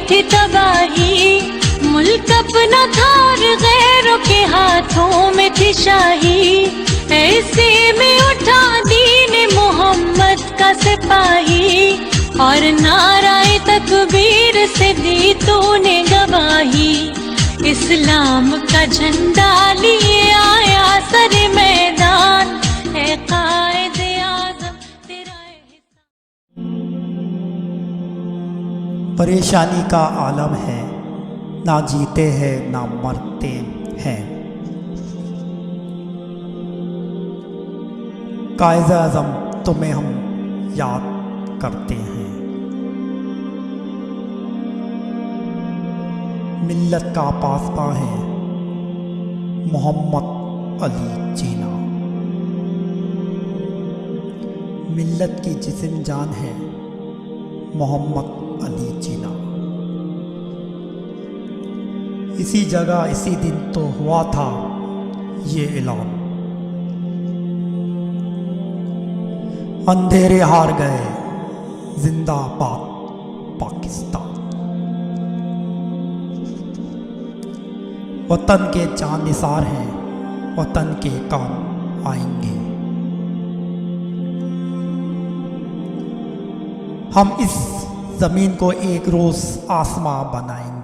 थी तबाही, मुल्क अपना था और गैरों के हाथों में थी शाही। ऐसे में उठा दीन मोहम्मद का सिपाही, और नाराए तकबीर से दी तूने गवाही। इस्लाम का झंडा लिए आया सर मैदान, है कायद आज़म तेरा परेशानी का आलम है, ना जीते हैं ना मरते हैं। कायद आज़म तुम्हें हम याद करते हैं। मिल्लत का पासबा है मोहम्मद अली जीना, मिल्लत की जिस्म जान है मोहम्मद अली जीना। इसी जगह इसी दिन तो हुआ था ये ऐलान, अंधेरे हार गए जिंदाबाद पाकिस्तान। वतन के चांद निसार हैं, वतन के काम आएंगे। हम इस ज़मीन को एक रोज़ आसमां बनाएंगे।